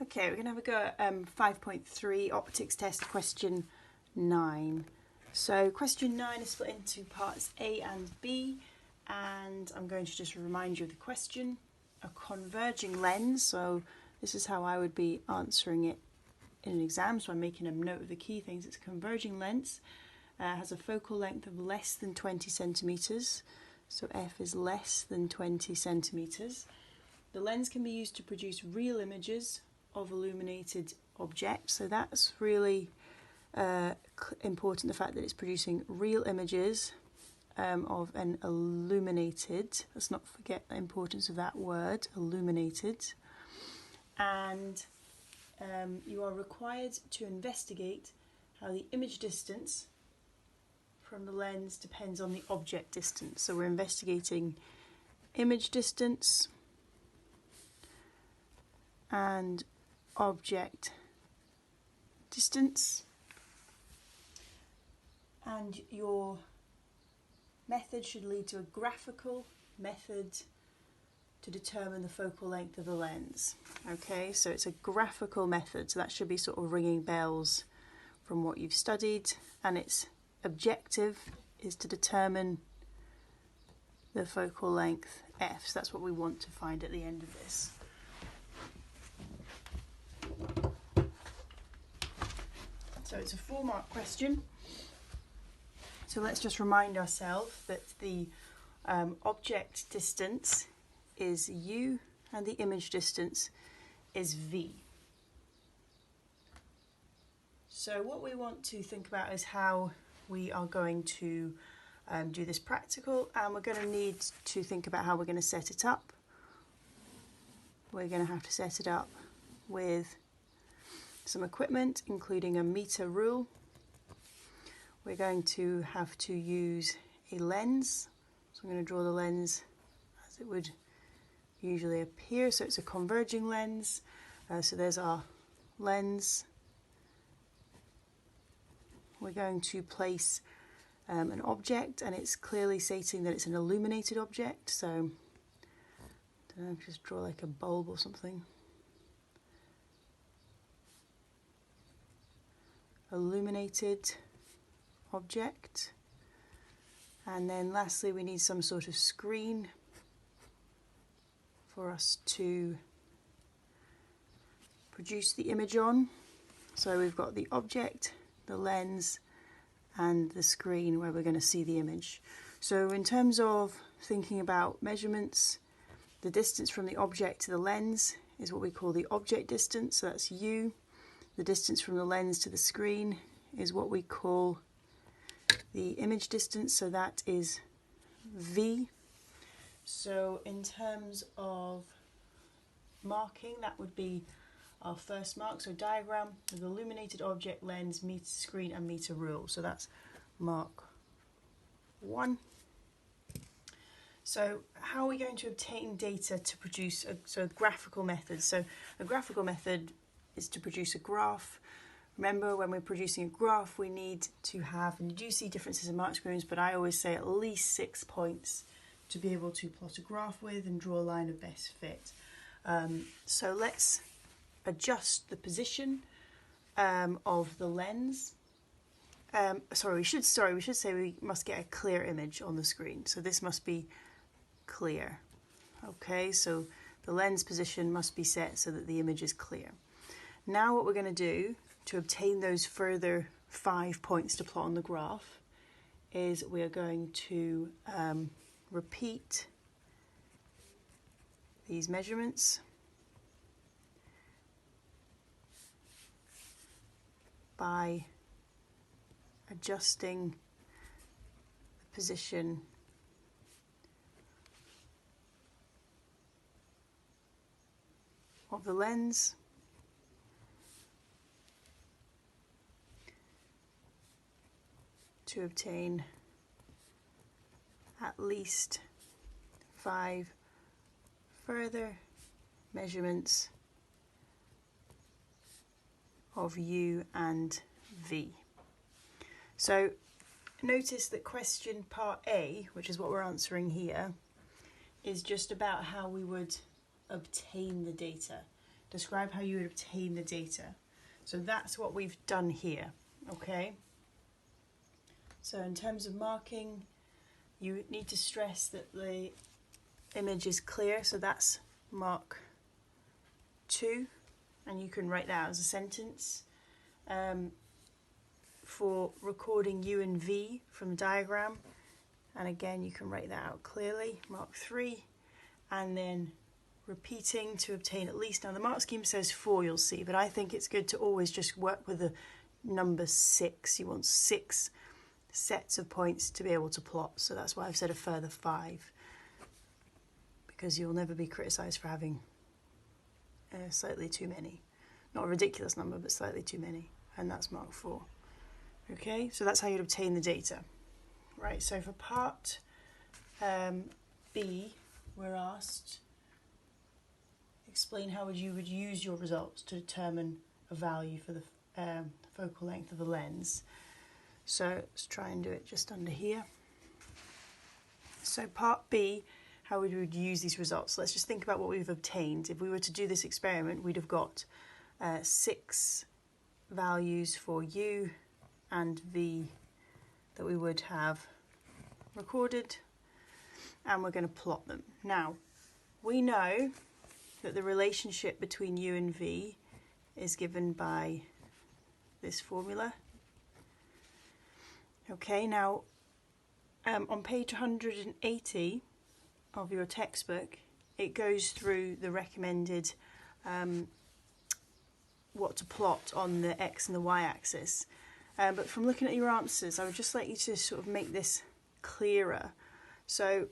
Okay, we're going to have a go at 5.3 optics test question 9. So question 9 is split into parts A and B, and I'm going to just remind you of the question. A converging lens, so this is how I would be answering it in an exam, so I'm making a note of the key things. It's a converging lens, has a focal length of less than 20 centimetres, so f is less than 20 centimetres. The lens can be used to produce real images of illuminated objects, so that's really important, the fact that it's producing real images of an illuminated, let's not forget the importance of that word, illuminated, and you are required to investigate how the image distance from the lens depends on the object distance. So we're investigating image distance and object distance, and your method should lead to a graphical method to determine the focal length of the lens. Okay, so it's a graphical method, so that should be sort of ringing bells from what you've studied, and its objective is to determine the focal length f, so that's what we want to find at the end of this. So it's a 4-mark question. So let's just remind ourselves that the object distance is u and the image distance is v. So what we want to think about is how we are going to do this practical, and we're going to need to think about how we're going to set it up. We're going to have to set it up with some equipment, including a meter rule. We're going to have to use a lens, so I'm going to draw the lens as it would usually appear. So it's a converging lens, so there's our lens. We're going to place an object, and it's clearly stating that it's an illuminated object, so I don't know, just draw like a bulb or something. Illuminated object, and then lastly we need some sort of screen for us to produce the image on. So we've got the object, the lens, and the screen where we're going to see the image. So in terms of thinking about measurements, the distance from the object to the lens is what we call the object distance, so that's u. The distance from the lens to the screen is what we call the image distance, so that is v. So in terms of marking, that would be our first mark. So diagram with illuminated object, lens, meter, screen, and meter rule. So that's mark 1. So how are we going to obtain data to produce a graphical method? So a graphical method is to produce a graph. Remember, when we're producing a graph, we need to have, and you do see differences in mark screens, but I always say at least 6 points to be able to plot a graph with and draw a line of best fit. So let's adjust the position of the lens. We should say we must get a clear image on the screen. So this must be clear. Okay, so the lens position must be set so that the image is clear. Now what we're going to do to obtain those further 5 points to plot on the graph is we are going to repeat these measurements by adjusting the position of the lens to obtain at least 5 further measurements of u and v. So notice that question part A, which is what we're answering here, is just about how we would obtain the data. describe how you would obtain the data. So that's what we've done here, okay? So in terms of marking, you need to stress that the image is clear, so that's mark 2, and you can write that out as a sentence. For recording U and V from the diagram, and again you can write that out clearly, mark 3, and then repeating to obtain at least, now the mark scheme says 4, you'll see, but I think it's good to always just work with the number 6. You want 6 sets of points to be able to plot, so that's why I've said a further 5, because you'll never be criticised for having slightly too many. Not a ridiculous number, but slightly too many, and that's mark 4. Okay, so that's how you'd obtain the data. Right, so for part B, we're asked, explain how you would use your results to determine a value for the focal length of the lens. So let's try and do it just under here. So part B, how we would use these results. Let's just think about what we've obtained. If we were to do this experiment, we'd have got 6 values for U and V that we would have recorded, and we're going to plot them. Now, we know that the relationship between U and V is given by this formula. Okay, now on page 180 of your textbook, it goes through the recommended what to plot on the X and the Y axis. But from looking at your answers, I would just like you to sort of make this clearer. So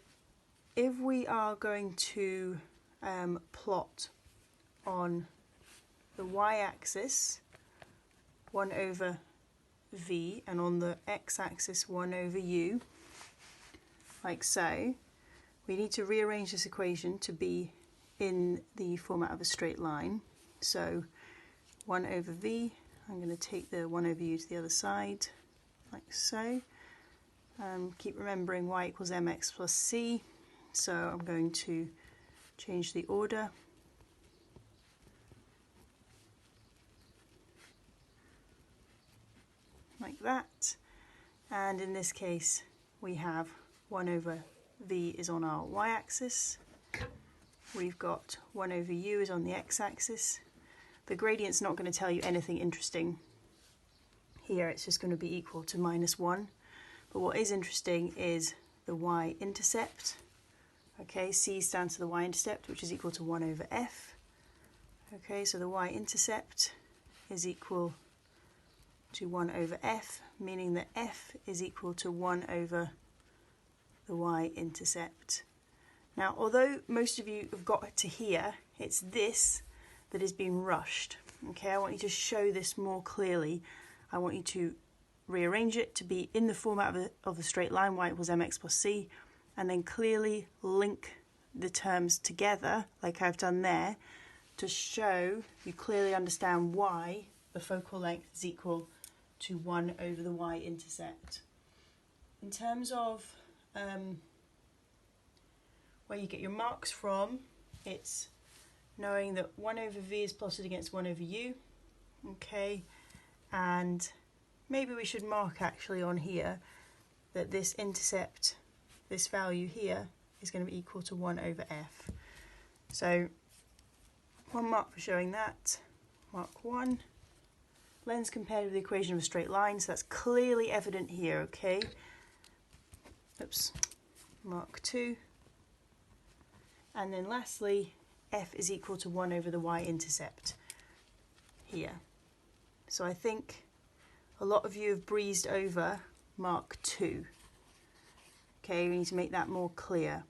if we are going to plot on the Y-axis 1 over V, and on the X-axis 1 over U, like so, we need to rearrange this equation to be in the format of a straight line. So 1 over V, I'm going to take the 1 over U to the other side, like so. Keep remembering y equals mx plus c, so I'm going to change the order. Like that. And in this case, we have 1 over V is on our y-axis. We've got 1 over U is on the x-axis. The gradient's not going to tell you anything interesting here, it's just going to be equal to -1. But what is interesting is the y-intercept. Okay, c stands for the y-intercept, which is equal to 1 over f. Okay, so the y-intercept is equal to 1 over f, meaning that f is equal to 1 over the y-intercept. Now, although most of you have got to here, it's this that is being rushed. Okay, I want you to show this more clearly. I want you to rearrange it to be in the format of a straight line, y equals mx plus c, and then clearly link the terms together, like I've done there, to show you clearly understand why the focal length is equal to 1 over the y-intercept. In terms of where you get your marks from, it's knowing that 1 over v is plotted against 1 over u, okay, and maybe we should mark actually on here that this intercept, this value here, is going to be equal to 1 over f. So 1 mark for showing that, mark 1. Lens compared with the equation of a straight line, so that's clearly evident here, okay. Oops, mark 2. And then lastly, f is equal to 1 over the y-intercept here. So I think a lot of you have breezed over mark 2. Okay, we need to make that more clear.